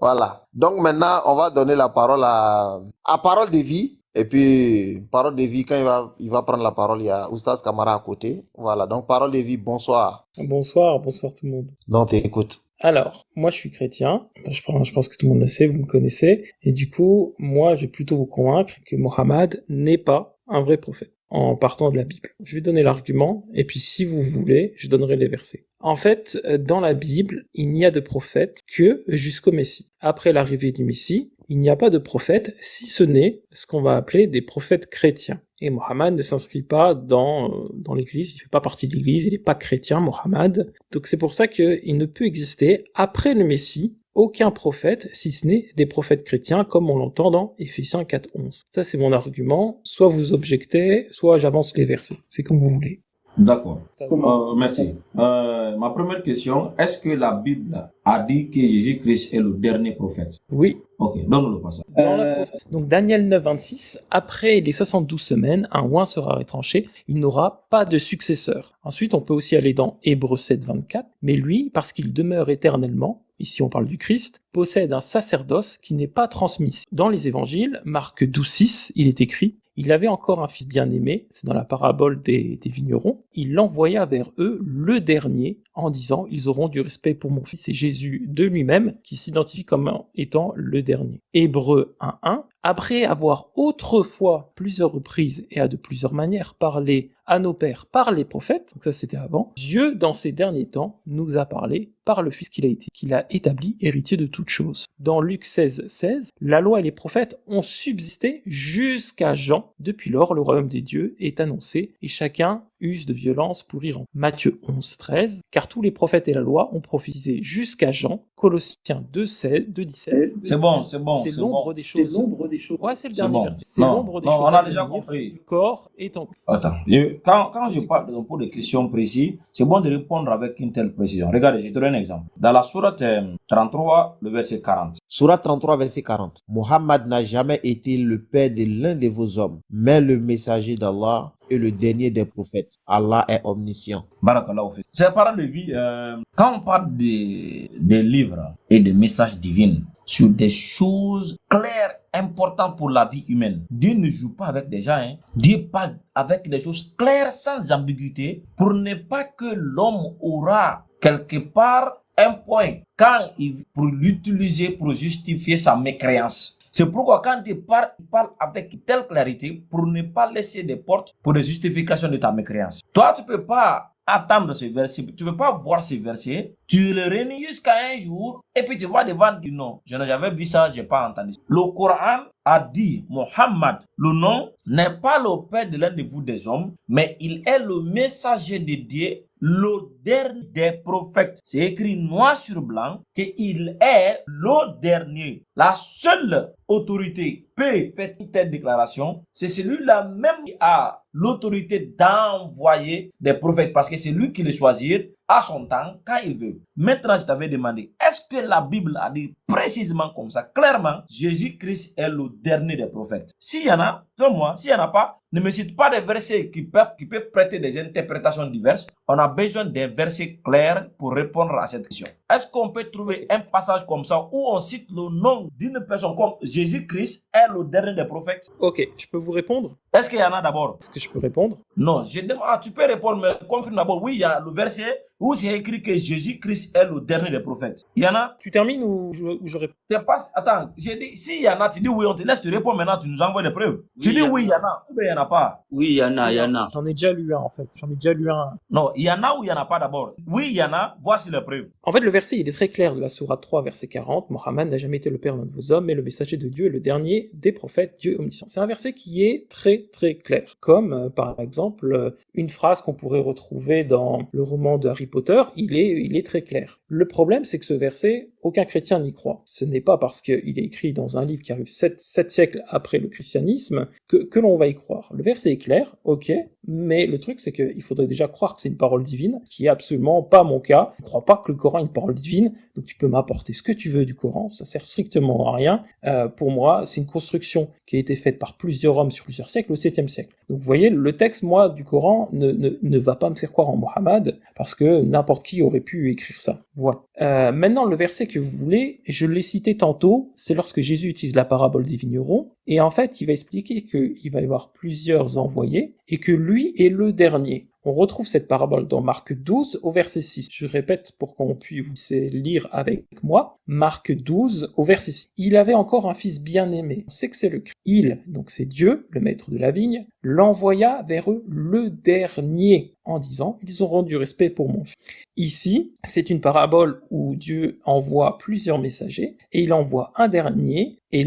Voilà. Donc maintenant, on va donner la parole à Parole de vie. Et puis, Parole de vie, quand il va prendre la parole, il y a Oustaz Kamara à côté. Voilà. Donc, Parole de vie, bonsoir. Bonsoir, bonsoir tout le monde. Donc, t'écoutes. Alors, moi je suis chrétien, je pense que tout le monde le sait, vous me connaissez, et du coup, moi je vais plutôt vous convaincre que Mohammed n'est pas un vrai prophète, en partant de la Bible. Je vais donner l'argument, et puis si vous voulez, je donnerai les versets. En fait, dans la Bible, il n'y a de prophète que jusqu'au Messie. Après l'arrivée du Messie, il n'y a pas de prophète, si ce n'est ce qu'on va appeler des prophètes chrétiens. Et Mohammed ne s'inscrit pas dans l'église, il fait pas partie de l'église, il n'est pas chrétien, Mohammed. Donc c'est pour ça qu'il ne peut exister, après le Messie, aucun prophète, si ce n'est des prophètes chrétiens, comme on l'entend dans Éphésiens 4:11. Ça c'est mon argument, soit vous objectez, soit j'avance les versets, c'est comme vous voulez. D'accord. Merci. Ma première question, est-ce que la Bible a dit que Jésus-Christ est le dernier prophète? Oui. Ok, donne-nous le passage. Donc Daniel 9:26, après les 72 semaines, un oint sera retranché, il n'aura pas de successeur. Ensuite, on peut aussi aller dans Hébreux 7:24, mais lui, parce qu'il demeure éternellement, ici on parle du Christ, possède un sacerdoce qui n'est pas transmis. Dans les évangiles, Marc 12:6, il est écrit: il avait encore un fils bien-aimé, c'est dans la parabole des vignerons, il l'envoya vers eux le dernier, en disant « Ils auront du respect pour mon fils », c'est Jésus de lui-même qui s'identifie comme étant le dernier. Hébreux 1:1, après avoir autrefois plusieurs reprises et à de plusieurs manières parlé à nos pères par les prophètes, donc ça c'était avant, Dieu dans ces derniers temps nous a parlé par le Fils qu'il a établi héritier de toutes choses. Dans Luc 16:16, la loi et les prophètes ont subsisté jusqu'à Jean. Depuis lors, le royaume des dieux est annoncé et chacun use de violence pour y rentrer. Matthieu 11:13, car tous les prophètes et la loi ont prophétisé jusqu'à Jean. Colossiens 2:17. C'est bon. C'est l'ombre des choses. Ouais, c'est le dernier bon. verset. C'est l'ombre des choses. On a déjà compris. Le corps est en... Attends, quand je parle pour des questions précises, c'est bon de répondre avec une telle précision. Regardez, je te donne un exemple. Dans la sourate 33, le verset 40. Sourate 33, verset 40. Mohammed n'a jamais été le père de l'un de vos hommes, mais le messager d'Allah et le dernier des prophètes. Allah est omniscient. Barakallah. C'est parole de vie. Quand on parle des livres et des messages divins sur des choses claires, importantes pour la vie humaine, Dieu ne joue pas avec des gens. Dieu parle avec des choses claires, sans ambiguïté, pour ne pas que l'homme aura quelque part un point pour l'utiliser pour justifier sa mécréance. C'est pourquoi quand Dieu parle, il parle avec telle clarité pour ne pas laisser des portes pour des justifications de ta mécréance. Toi, tu ne peux pas attendre ce verset, tu ne peux pas voir ce verset, tu le réunis jusqu'à un jour et puis tu vas devant dire non, je n'ai jamais vu ça, je n'ai pas entendu. Le Coran a dit, Mohammed, le nom n'est pas le père de l'un de vous des hommes, mais il est le messager de Dieu, le dernier des prophètes. C'est écrit noir sur blanc qu'il est le dernier. La seule autorité peut faire une telle déclaration, c'est celui-là même qui a l'autorité d'envoyer des prophètes, parce que c'est lui qui les choisit à son temps, quand il veut. Maintenant, je t'avais demandé, est-ce que la Bible a dit précisément comme ça, clairement, Jésus-Christ est le dernier des prophètes? S'il y en a, donne-moi. S'il n'y en a pas, ne me cite pas des versets qui peuvent prêter des interprétations diverses. On a besoin des versets clairs pour répondre à cette question. Est-ce qu'on peut trouver un passage comme ça où on cite le nom d'une personne comme Jésus-Christ est le dernier des prophètes? Ok, je peux vous répondre? Est-ce qu'il y en a d'abord? Est-ce que je peux répondre? Non, je demande, tu peux répondre, mais confirme d'abord. Oui, il y a le verset où c'est écrit que Jésus-Christ est le dernier des prophètes. Il y en a? Tu termines ou je réponds? Attends, j'ai dit, s'il y en a, tu dis oui, on te laisse te répondre maintenant, tu nous envoies des preuves. Oui, tu dis oui, il y en a, ou bien il n'y en a pas? Oui, il y en a. J'en ai déjà lu un en fait. Non, il y en a ou il n'y en a pas d'abord? Oui, il y en a, voici les preuves. En fait, le verset, il est très clair de la sourate 3, verset 40. Mohammed n'a jamais été le père d'un de vos hommes, mais le messager de Dieu est le dernier des prophètes, Dieu omniscient. C'est un verset qui est très très clair. Comme, par exemple, une phrase qu'on pourrait retrouver dans le roman de Harry Potter, il est très clair. Le problème, c'est que ce verset, aucun chrétien n'y croit. Ce n'est pas parce qu'il est écrit dans un livre qui arrive 7 siècles après le christianisme que l'on va y croire. Le verset est clair, ok, Mais le truc, c'est qu'il faudrait déjà croire que c'est une parole divine, ce qui est absolument pas mon cas. Je ne crois pas que le Coran est une parole divine, donc tu peux m'apporter ce que tu veux du Coran, ça sert strictement à rien. Pour moi, c'est une construction qui a été faite par plusieurs hommes sur plusieurs siècles, au 7e siècle. Donc vous voyez, le texte, moi, du Coran ne va pas me faire croire en Mohammed, parce que n'importe qui aurait pu écrire ça. Voilà. Maintenant, le verset que vous voulez, je l'ai cité tantôt, c'est lorsque Jésus utilise la parabole des vignerons, et en fait, il va expliquer qu'il va y avoir plusieurs envoyés, et que lui est le dernier. On retrouve cette parabole dans Marc 12 au verset 6. Je répète pour qu'on puisse lire avec moi. Marc 12 au verset 6. Il avait encore un fils bien-aimé. On sait que c'est le Christ. Il, donc c'est Dieu, le maître de la vigne, l'envoya vers eux le dernier en disant, ils auront du respect pour mon fils. Ici, c'est une parabole où Dieu envoie plusieurs messagers et il envoie un dernier, et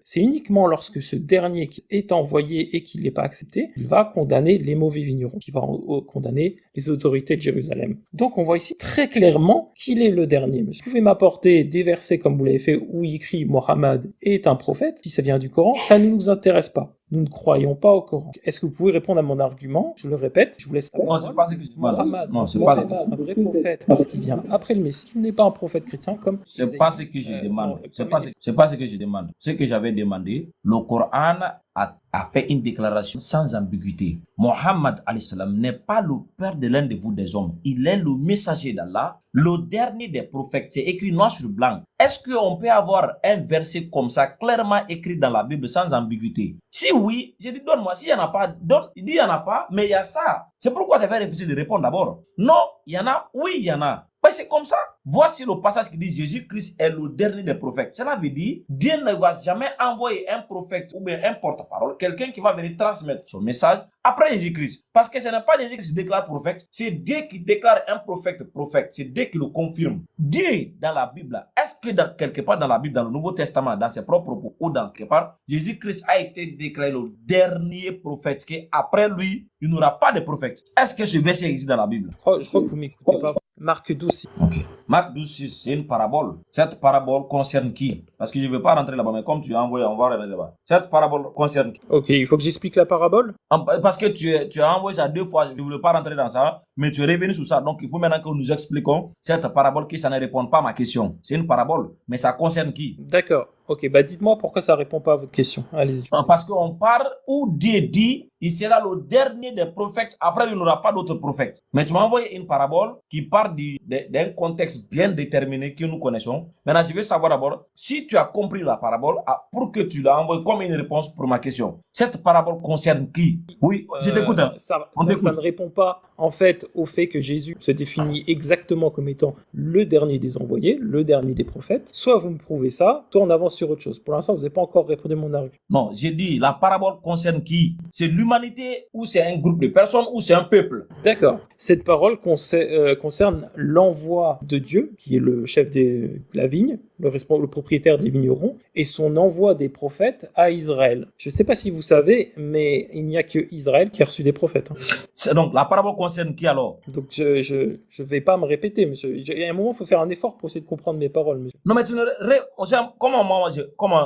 c'est uniquement lorsque ce dernier qui est envoyé et qu'il n'est pas accepté, il va condamner les mauvais vignerons, qui va condamner les autorités de Jérusalem. Donc on voit ici très clairement qu'il est le dernier. Monsieur. Vous pouvez m'apporter des versets comme vous l'avez fait où il écrit Mohammed est un prophète, si ça vient du Coran, ça ne nous intéresse pas. Nous ne croyons pas au Coran. Est-ce que vous pouvez répondre à mon argument? Je le répète, je vous laisse la parole. Non, c'est pas ce que je demande. Mohammed, Non, c'est Mohammed, pas un vrai prophète, parce qu'il vient après le Messie, il n'est pas un prophète chrétien comme... C'est pas ce que je demande. C'est pas ce que je demande. Ce que j'avais demandé, le Coran a fait une déclaration sans ambiguïté. Mohammed alayhi salam n'est pas le père de l'un de vous des hommes. Il est le messager d'Allah, le dernier des prophètes. C'est écrit noir sur blanc. Est-ce qu'on peut avoir un verset comme ça clairement écrit dans la Bible sans ambiguïté? Si oui, j'ai dit donne-moi. S'il n'y en a pas, donne. Il dit il n'y en a pas, mais il y a ça. C'est pourquoi j'avais refusé de répondre d'abord. Non, il y en a. Oui, il y en a. Ben, c'est comme ça. Voici le passage qui dit Jésus-Christ est le dernier des prophètes. Cela veut dire Dieu ne va jamais envoyer un prophète ou bien un porte-parole, quelqu'un qui va venir transmettre son message après Jésus-Christ. Parce que ce n'est pas Jésus qui se déclare prophète, c'est Dieu qui déclare un prophète prophète. C'est Dieu qui le confirme. Dieu, dans la Bible, est-ce que quelque part dans la Bible, dans le Nouveau Testament, dans ses propres propos ou dans quelque part, Jésus-Christ a été déclaré le dernier prophète, qu'après lui, il n'y aura pas de prophète. Est-ce que ce verset existe dans la Bible? Je crois que vous m'écoutez pas. Marc 12. Ok. Marc 12, c'est une parabole. Cette parabole concerne qui? Parce que je ne vais pas rentrer là-bas, mais comme tu as envoyé, on va rentrer là-bas. Cette parabole concerne qui? Ok, il faut que j'explique la parabole? Parce que tu as envoyé ça 2 fois, je ne voulais pas rentrer dans ça, mais tu es revenu sur ça. Donc il faut maintenant que nous expliquons cette parabole qui ça ne répond pas à ma question. C'est une parabole, mais ça concerne qui? D'accord. Ok, bah dites-moi pourquoi ça répond pas à votre question. Allez-y. Parce qu'on parle où Dieu dit il sera le dernier des prophètes, après il n'y aura pas d'autres prophètes. Mais tu m'as envoyé une parabole qui part d'un contexte bien déterminé que nous connaissons. Maintenant, je veux savoir d'abord si tu as compris la parabole pour que tu l'as envoyé comme une réponse pour ma question. Cette parabole concerne qui? Oui, je t'écoute. Hein. Ça ne répond pas en fait au fait que Jésus se définit exactement comme étant le dernier des envoyés, le dernier des prophètes. Soit vous me prouvez ça, soit on avance sur autre chose. Pour l'instant, vous n'avez pas encore répondu à mon argument. Non, j'ai dit la parabole concerne qui? C'est l'humanité ou c'est un groupe de personnes ou c'est un peuple? D'accord. Cette parole concerne l'envoi de Dieu, qui est le chef de la vigne, le propriétaire des vignerons, et son envoi des prophètes à Israël. Je ne sais pas si vous savez, mais il n'y a que Israël qui a reçu des prophètes. Hein. Donc la parabole concerne qui alors? Donc je vais pas me répéter, monsieur. Il y a un moment, il faut faire un effort pour essayer de comprendre mes paroles, monsieur. Non, mais tu ne...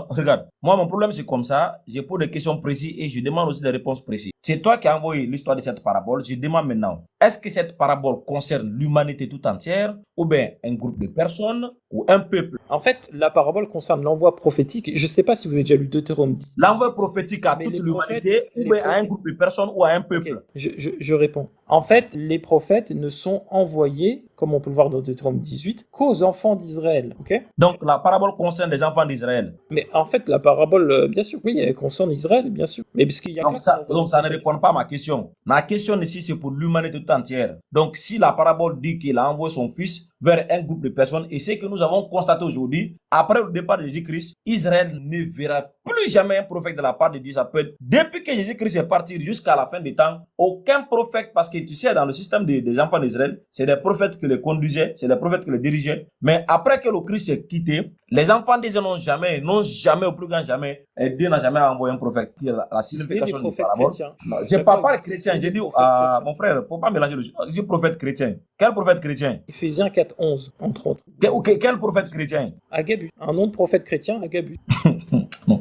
Regarde, moi mon problème c'est comme ça, je pose des questions précises et je demande aussi des réponses précises. C'est toi qui as envoyé l'histoire de cette parabole, je demande maintenant, est-ce que cette parabole concerne l'humanité tout entière, ou bien un groupe de personnes, ou un peuple? En fait, la parabole concerne l'envoi prophétique. Je ne sais pas si vous avez déjà lu Deutéronome 10. L'envoi prophétique à toute l'humanité, ou bien à un groupe de personnes, ou à un peuple? Okay. Je réponds. En fait, les prophètes ne sont envoyés, comme on peut le voir dans Deutéronome 18, qu'aux enfants d'Israël. Okay? Donc la parabole concerne les enfants d'Israël. Mais en fait, la parabole, bien sûr, oui, elle concerne Israël, bien sûr. Mais parce qu'il y a donc ça ne répond pas à ma question. Ma question ici, c'est pour l'humanité tout entière. Donc si la parabole dit qu'il a envoyé son fils vers un groupe de personnes, et c'est que nous avons constaté aujourd'hui, après le départ de Jésus-Christ, Israël ne verra plus jamais un prophète de la part de Dieu. Ça peut être depuis que Jésus-Christ est parti jusqu'à la fin des temps, aucun prophète, parce que tu sais, dans le système des enfants d'Israël, c'est des prophètes qui les conduisaient, c'est des prophètes qui les dirigeaient. Mais après que le Christ est quitté, les enfants d'Israël n'ont jamais, au plus grand jamais, et Dieu n'a jamais envoyé un prophète. La signification du parabole. Je ne parle pas de chrétien, j'ai dit à mon frère, il ne faut pas mélanger le sujet. Je dis prophète chrétien. Quel prophète chrétien? Éphésiens 4:11, entre autres. Quel prophète chrétien? Agabus. Un nom de prophète chrétien, Agabus. Bon,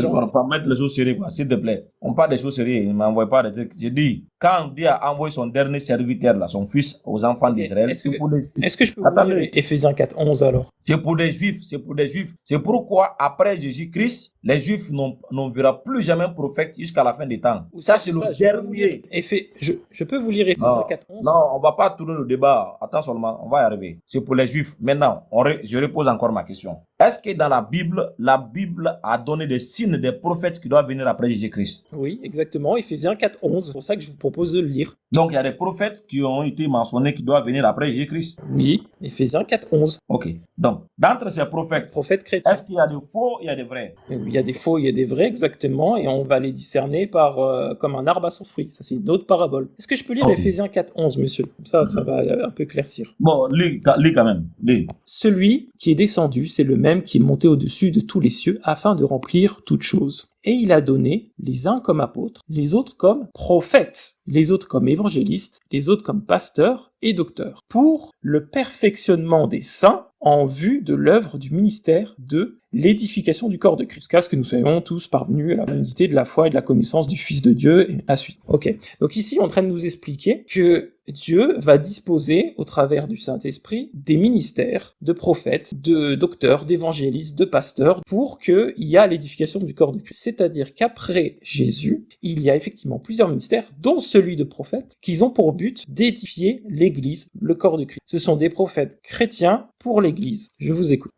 Genre, on va pas mettre les choses sérieuses, quoi, s'il te plaît. On parle des choses sérieuses, ne m'envoie pas des trucs. J'ai dit, quand Dieu a envoyé son dernier serviteur, là, son fils, aux enfants ok. d'Israël, Est-ce c'est que, pour les... est-ce que je peux vous lire Attendez, Éphésiens 4, 11 alors? c'est pour des Juifs, c'est pour des Juifs. C'est pourquoi, après Jésus-Christ, les Juifs n'en verront plus jamais un prophète jusqu'à la fin des temps. Ça, c'est C'est le ça, je peux vous lire dernier. je peux vous lire Éphésiens Non, 4, 11? non, on va pas tourner le débat. Attends seulement, on va y arriver. C'est pour les Juifs. Maintenant, je repose encore ma question. Est-ce que dans la Bible a donné des signes des prophètes qui doivent venir après Jésus-Christ? Oui, exactement, Éphésiens 4, 11. C'est pour ça que je vous propose de le lire. Donc, il y a des prophètes qui ont été mentionnés qui doivent venir après Jésus-Christ. Oui, Éphésiens 4, 11. Ok. Donc, d'entre ces prophètes, Prophète chrétien. est-ce qu'il y a des faux et il y a des vrais? Il y a des faux, il y a des vrais, exactement, et on va les discerner par comme un arbre à son fruit. Ça, c'est une autre parabole. Est-ce que je peux lire Ok. Éphésiens 4, 11, monsieur? Comme ça va un peu éclaircir. Bon, lis quand même. Lis. Celui qui est descendu, c'est le même qui est monté au-dessus de tous les cieux afin de remplir toutes choses. Et il a donné les uns comme apôtres, les autres comme prophètes, les autres comme évangélistes, les autres comme pasteurs et docteurs, pour le perfectionnement des saints en vue de l'œuvre du ministère de l'édification du corps de Christ, jusqu'à ce que nous soyons tous parvenus à la unité de la foi et de la connaissance du Fils de Dieu, et la suite. Ok. Donc ici, on est en train de nous expliquer que Dieu va disposer, au travers du Saint-Esprit, des ministères de prophètes, de docteurs, d'évangélistes, de pasteurs, pour qu'il y ait l'édification du corps de Christ. C'est-à-dire qu'après Jésus, il y a effectivement plusieurs ministères, dont celui de prophète, qui ont pour but d'édifier l'Église, le corps de Christ. Ce sont des prophètes chrétiens pour l'Église. Je vous écoute.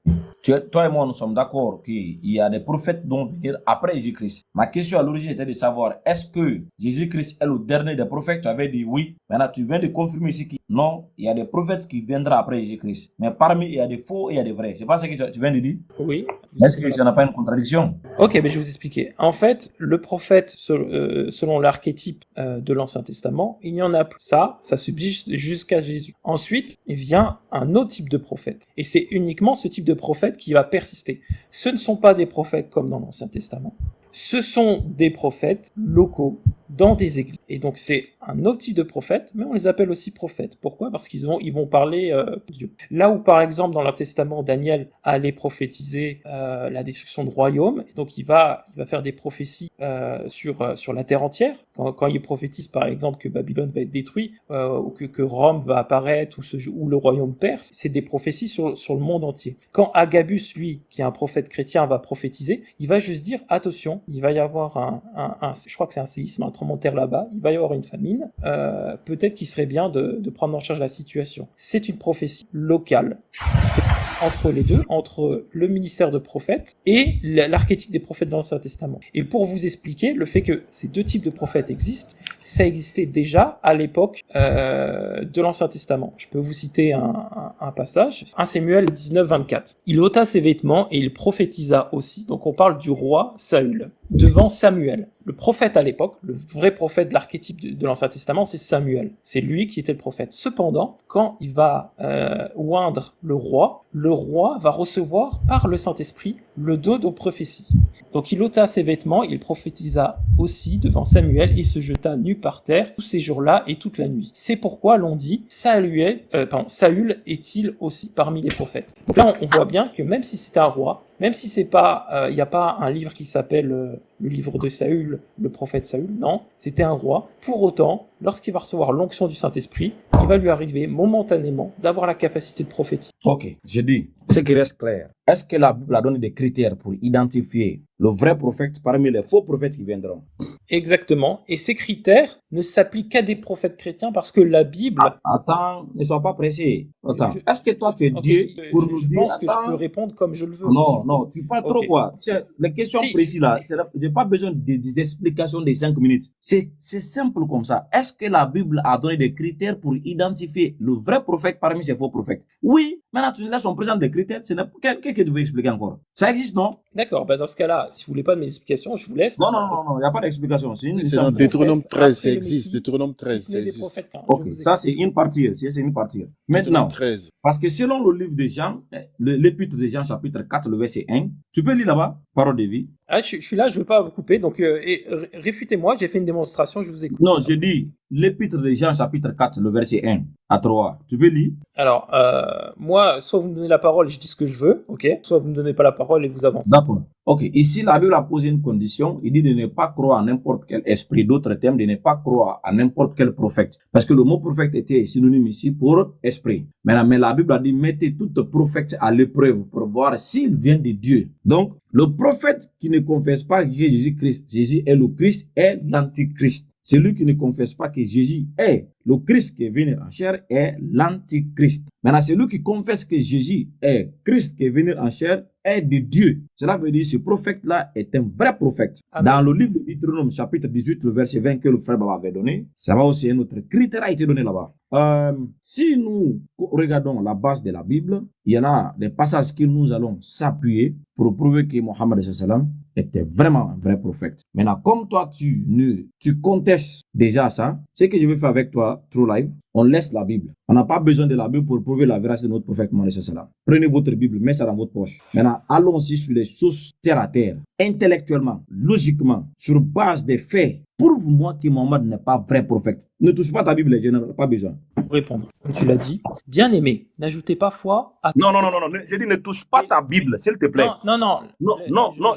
Toi et moi, nous sommes d'accord qu'il y a des prophètes dont venir après Jésus-Christ. Ma question à l'origine était de savoir, est-ce que Jésus-Christ est le dernier des prophètes? Tu avais dit oui. Maintenant, tu viens de confirmer ici que non, il y a des prophètes qui viendront après Jésus-Christ. Mais parmi, il y a des faux et il y a des vrais. C'est pas ce que tu viens de dire? Oui. Est-ce que ça n'a pas une contradiction? Ok, mais je vais vous expliquer. En fait, le prophète, selon l'archétype de l'Ancien Testament, il y en a plus. Ça subsiste jusqu'à Jésus. Ensuite, il vient un autre type de prophète. Et c'est uniquement ce type de prophète qui va persister. Ce ne sont pas des prophètes comme dans l'Ancien Testament. Ce sont des prophètes locaux dans des églises. Et donc c'est un autre type de prophète, mais on les appelle aussi prophètes. Pourquoi? Parce qu'ils vont parler de Dieu. Là où par exemple dans le Testament, Daniel allait prophétiser la destruction de royaume, et donc il va faire des prophéties sur la terre entière. Quand il prophétise par exemple que Babylone va être détruit, ou que Rome va apparaître, ou le royaume perse, c'est des prophéties sur le monde entier. Quand Agabus, lui, qui est un prophète chrétien, va prophétiser, il va juste dire attention, il va y avoir je crois que c'est un séisme, un tremblement de terre là-bas, il va y avoir une famine, peut-être qu'il serait bien de prendre en charge la situation. C'est une prophétie locale entre les deux, entre le ministère de prophète et l'archétype des prophètes dans l'Ancien Testament. Et pour vous expliquer le fait que ces deux types de prophètes existent, ça existait déjà à l'époque de l'Ancien Testament. Je peux vous citer un passage, 1 Samuel 19, 24. Il ôta ses vêtements et il prophétisa aussi, donc on parle du roi Saül, devant Samuel. Le prophète à l'époque, le vrai prophète de l'archétype de l'Ancien Testament, c'est Samuel. C'est lui qui était le prophète. Cependant, quand il va oindre le roi va recevoir par le Saint-Esprit le don de prophétie. Donc il ôta ses vêtements, il prophétisa aussi devant Samuel et se jeta nu par terre tous ces jours-là et toute la nuit. C'est pourquoi l'on dit Saül est-il aussi parmi les prophètes. Donc là on voit bien que même si c'est un roi, même si c'est pas, y a pas un livre qui s'appelle le livre de Saül, le prophète Saül, non, c'était un roi. Pour autant, lorsqu'il va recevoir l'onction du Saint-Esprit, il va lui arriver momentanément d'avoir la capacité de prophétiser. Ok, je dis, ce qui reste clair, est-ce que la Bible a donné des critères pour identifier le vrai prophète parmi les faux prophètes qui viendront? Exactement, et ces critères ne s'appliquent qu'à des prophètes chrétiens parce que la Bible... Attends, ne sois pas pressé. Attends, est-ce que toi tu es Ok, Dieu pour nous je dire... pense que je peux répondre comme je le veux. Non, tu parles trop Ok. quoi. Les questions Si, précises là, j'ai pas besoin d'explications de 5 minutes. C'est simple comme ça. Est-ce que la Bible a donné des critères pour identifier le vrai prophète parmi ces faux prophètes? Oui, maintenant tu nous laisses on présente des critères. Qu'est-ce que tu veux expliquer encore? Ça existe, non? D'accord, dans ce cas-là, si vous voulez pas de mes explications, je vous laisse. Non, il n'y a pas d'explication. C'est une C'est dans simple- Deutéronome 13, ça Après le existe. Messie, Deutéronome 13, si ce ça n'est des existe. prophètes chrétiens. Ok, Je vous ça c'est une partie. C'est une partie. Maintenant, Deutéronome 13. parce que selon le livre de Jean, l'épître de Jean chapitre 4, le verset 1, tu peux lire là-bas, parole de vie. Ah, je suis là, je veux pas vous couper, donc réfutez-moi, j'ai fait une démonstration, je vous écoute. Non, je dis l'épître de Jean, chapitre 4, le verset 1 à 3. Tu peux lire? Alors, moi, soit vous me donnez la parole et je dis ce que je veux, ok, soit vous me donnez pas la parole et vous avancez. D'accord. Ok. Ici, la Bible a posé une condition. Il dit de ne pas croire à n'importe quel esprit. D'autres termes, de ne pas croire à n'importe quel prophète. Parce que le mot prophète était synonyme ici pour esprit. Maintenant, mais la Bible a dit mettez tout prophète à l'épreuve pour voir s'il vient de Dieu. Donc, le prophète qui ne confesse pas que Jésus-Christ, Jésus est le Christ, est l'antichrist. Celui qui ne confesse pas que Jésus est le Christ qui est venu en chair est l'antichrist. Maintenant, celui qui confesse que Jésus est Christ qui est venu en chair est de Dieu. Cela veut dire que ce prophète-là est un vrai prophète. Amen. Dans le livre de Deutéronome, chapitre 18, le verset 20 que le frère Baba avait donné, ça va aussi un autre critère a été donné là-bas. Si nous regardons la base de la Bible, il y en a des passages que nous allons s'appuyer pour prouver que Mohammed était vraiment un vrai prophète. Maintenant, comme toi, tu contestes déjà ça, ce que je vais faire avec toi, True Life, on laisse la Bible. On n'a pas besoin de la Bible pour prouver la véracité de notre prophète Mohammed. Prenez votre Bible, mettez ça dans votre poche. Maintenant, allons-y sur les sources terre à terre, intellectuellement, logiquement, sur base des faits. Prouve-moi que Mohammed n'est pas vrai prophète. Ne touche pas ta Bible, je n'en ai pas besoin. Pour répondre, comme tu l'as dit, bien aimé, n'ajoutez pas foi à... Non. Je dis ne touche pas ta Bible, s'il te plaît. Non.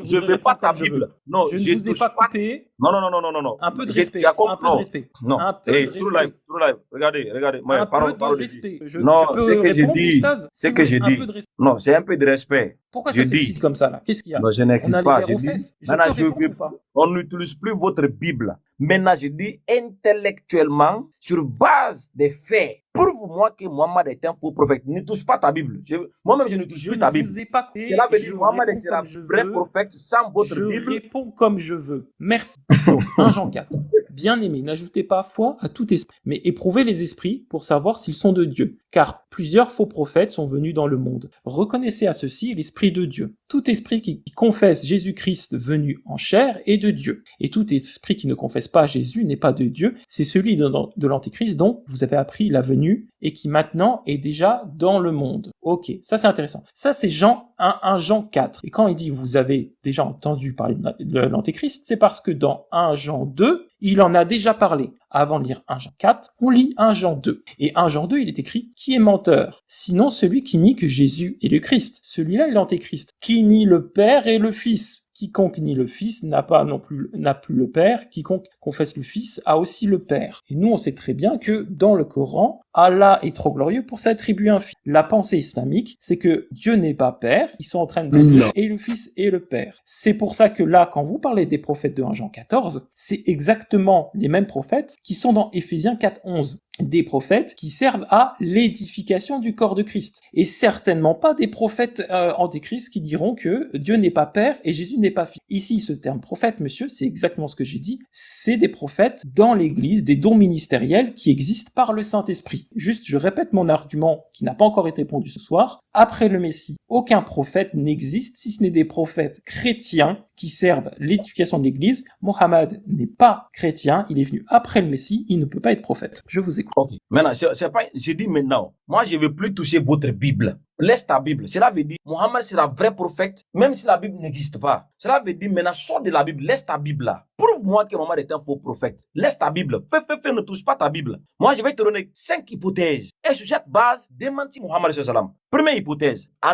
Je ne veux pas ta Bible. Non, je ne vous ai pas coupé. Non. Un peu de respect. Un peu de respect. Non. Un peu de respect. True Life. Regardez. Un peu de respect. Non, je peux c'est que j'ai répondre, dit. Oustaz, C'est que j'ai dit. Non, c'est un peu de respect. Pourquoi Je ça dis. s'excite comme ça là? Qu'est-ce qu'il y a? Non, je n'excite On a pas. les Je verres aux dis. fesses. Je Maintenant, peux répondre ou pas? on n'utilise plus votre Bible. Maintenant, je dis intellectuellement, sur base des faits. Prouve-moi que Mohammed est un faux prophète. Ne touche pas ta Bible. Moi-même, je ne touche plus ta Bible. Je ne vous ai pas coupé. Cela veut dire Je Mohammed réponds sera comme je vrai veux. prophète sans votre Je Bible. réponds comme je veux. Merci. Donc, 1 Jean 4. Bien aimé, n'ajoutez pas foi à tout esprit, mais éprouvez les esprits pour savoir s'ils sont de Dieu. Car plusieurs faux prophètes sont venus dans le monde. Reconnaissez à ceci l'esprit de Dieu. Tout esprit qui confesse Jésus-Christ venu en chair est de Dieu. Et tout esprit qui ne confesse pas Jésus n'est pas de Dieu. C'est celui de l'Antéchrist dont vous avez appris la venue et qui maintenant est déjà dans le monde. Ok, ça c'est intéressant. Ça c'est Jean 1 Jean 4. Et quand il dit vous avez déjà entendu parler de l'Antéchrist, c'est parce que dans 1 Jean 2, il en a déjà parlé. Avant de lire 1 Jean 4, on lit 1 Jean 2. Et 1 Jean 2, il est écrit « Qui est menteur? Sinon celui qui nie que Jésus est le Christ. Celui-là est l'Antéchrist. Qui nie le Père et le Fils. Quiconque nie le Fils n'a plus le Père. Quiconque confesse le Fils a aussi le Père. » Et nous, on sait très bien que dans le Coran, Allah est trop glorieux pour s'attribuer un fils. La pensée islamique, c'est que Dieu n'est pas Père. Ils sont en train de dire et le Fils et le Père. C'est pour ça que là, quand vous parlez des prophètes de 1 Jean 14, c'est exactement les mêmes prophètes qui sont dans Éphésiens 4:11. Des prophètes qui servent à l'édification du corps de Christ. Et certainement pas des prophètes antéchrist qui diront que Dieu n'est pas Père et Jésus n'est pas Fils. Ici, ce terme prophète, monsieur, c'est exactement ce que j'ai dit. C'est des prophètes dans l'Église, des dons ministériels qui existent par le Saint-Esprit. Juste, je répète mon argument qui n'a pas encore été répondu ce soir. Après le Messie, aucun prophète n'existe si ce n'est des prophètes chrétiens qui servent l'édification de l'Église. Mohammed n'est pas chrétien, il est venu après le Messie, il ne peut pas être prophète. Je vous écoute. Ok. Maintenant, je dis maintenant, moi je ne veux plus toucher votre Bible. Laisse ta Bible. Cela veut dire, Mohammed sera vrai prophète, même si la Bible n'existe pas. Cela veut dire, maintenant, sors de la Bible, laisse ta Bible là. Prouve-moi que Mohammed est un faux prophète. Laisse ta Bible. Fais, ne touche pas ta Bible. Moi, je vais te donner 5 hypothèses. Et sur cette base, démentis Mohammed sallam. Première hypothèse, en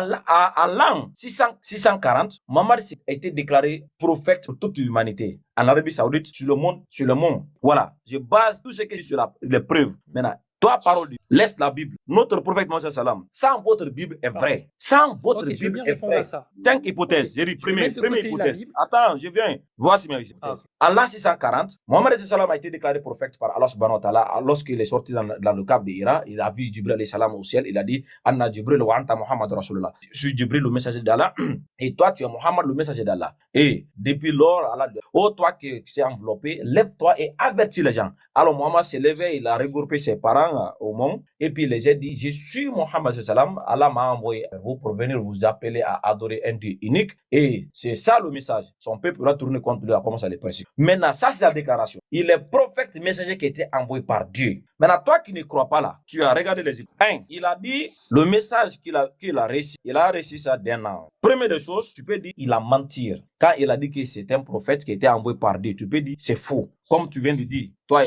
l'an 640, Mohammed a été déclaré prophète pour toute l'humanité. En Arabie Saoudite, sur le monde. Voilà. Je base tout ce que je suis sur les preuves. Maintenant, toi, parole, laisse la Bible. Notre prophète Mohammed sallam, sans votre Bible est vrai. Sans votre Bible est vrai. 5 hypothèses. J'ai dit première hypothèse. Attends, je viens. Voici mes hypothèses. En l'an 640, Mohammed sallam a été déclaré prophète par Allah subhanahu wa ta'ala. Lorsqu'il est sorti dans le cap d'Hira, il a vu Jibril alayhi salam au ciel. Il a dit Anna Jibril wa anta Muhammad Rasulullah. Je suis Jibril, le messager d'Allah. Et toi, tu es Muhammad, le messager d'Allah. Et depuis lors, Allah dit oh, toi qui s'est enveloppé, lève-toi et avertis les gens. Alors Mohammed s'est levé, il a regroupé ses parents au monde. Et puis les gens disent je suis Mohammed sallam. Allah m'a envoyé vous pour venir vous appeler à adorer un Dieu unique. Et c'est ça le message. Son peuple va tourner contre lui, a commencé à les persécuter. Maintenant, ça c'est la déclaration. Il est prophète prophète messager qui était envoyé par Dieu. Maintenant, toi qui ne crois pas là, tu as regardé les écrits. Il a dit le message qu'il a reçu. Il a reçu ça d'un an. Première des choses, tu peux dire il a menti. Quand il a dit que c'est un prophète qui était envoyé par Dieu, tu peux dire c'est faux. Comme tu viens de dire, toi,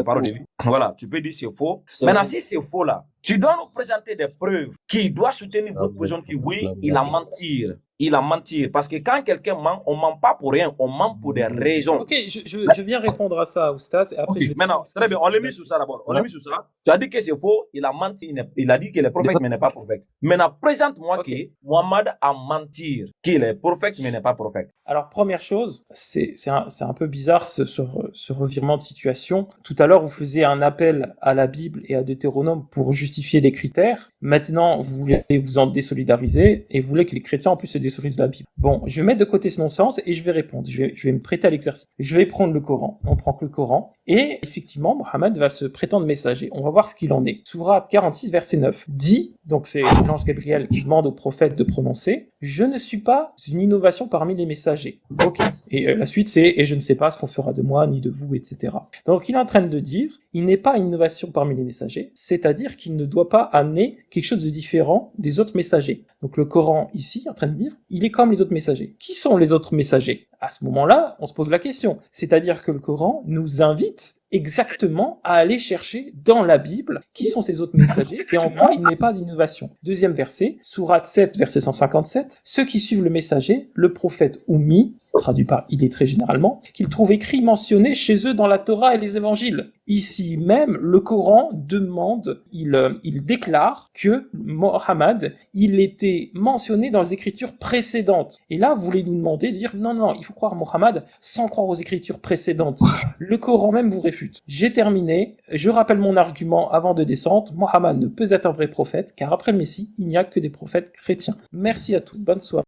parole de vie. Voilà, tu peux dire c'est faux. Maintenant, si c'est faux là, tu dois nous présenter des preuves qui doivent soutenir votre position que oui, il a menti. Il a menti. Parce que quand quelqu'un ment, on ne ment pas pour rien, on ment pour des raisons. Ok, je viens répondre à ça, Oustaz. Et après, Okay. Maintenant, très bien, on l'a mis sur ça d'abord. On l'a mis sur ça. Tu as dit que c'est faux, il a menti, il a dit qu'il est prophète, mais n'est pas prophète. Maintenant, présente-moi que Mohammed a menti, qu'il est prophète, mais n'est pas prophète. Alors, première chose, c'est un peu bizarre ce revirement de situation. Tout à l'heure, vous faisiez un appel à la Bible et à Deutéronome pour justifier les critères. Maintenant, vous voulez vous en désolidariser et vous voulez que les chrétiens en plus se désolidarisent de la Bible. Bon, je vais mettre de côté ce non-sens et je vais répondre. Je vais me prêter à l'exercice. Je vais prendre le Coran. On prend que le Coran. Et effectivement, Mohammed va se prétendre messager. On va voir ce qu'il en est. Sourate 46, verset 9. Dit, donc c'est l'ange Gabriel qui demande au prophète de prononcer, « Je ne suis pas une innovation parmi les messagers. » Ok. Et la suite c'est, « Et je ne sais pas ce qu'on fera de moi, ni de vous, etc. » Donc il est en train de dire, il n'est pas une innovation parmi les messagers, c'est-à-dire qu'il ne doit pas amener quelque chose de différent des autres messagers. Donc le Coran ici est en train de dire, il est comme les autres messagers. Qui sont les autres messagers? À ce moment-là, on se pose la question. C'est-à-dire que le Coran nous invite exactement à aller chercher dans la Bible qui sont ces autres messagers et en quoi il n'est pas d'innovation. Deuxième verset, sourate 7, verset 157, ceux qui suivent le messager, le prophète Ummi, traduit par illettré généralement, qu'ils trouvent écrit mentionné chez eux dans la Torah et les évangiles. Ici même, le Coran demande, il déclare que Mohammed, il était mentionné dans les écritures précédentes. Et là, vous voulez nous demander de dire, non, il faut croire Mohammed sans croire aux écritures précédentes. Le Coran même vous réfute. J'ai terminé, je rappelle mon argument avant de descendre, Mohammed ne peut être un vrai prophète, car après le Messie, il n'y a que des prophètes chrétiens. Merci à tous, bonne soirée.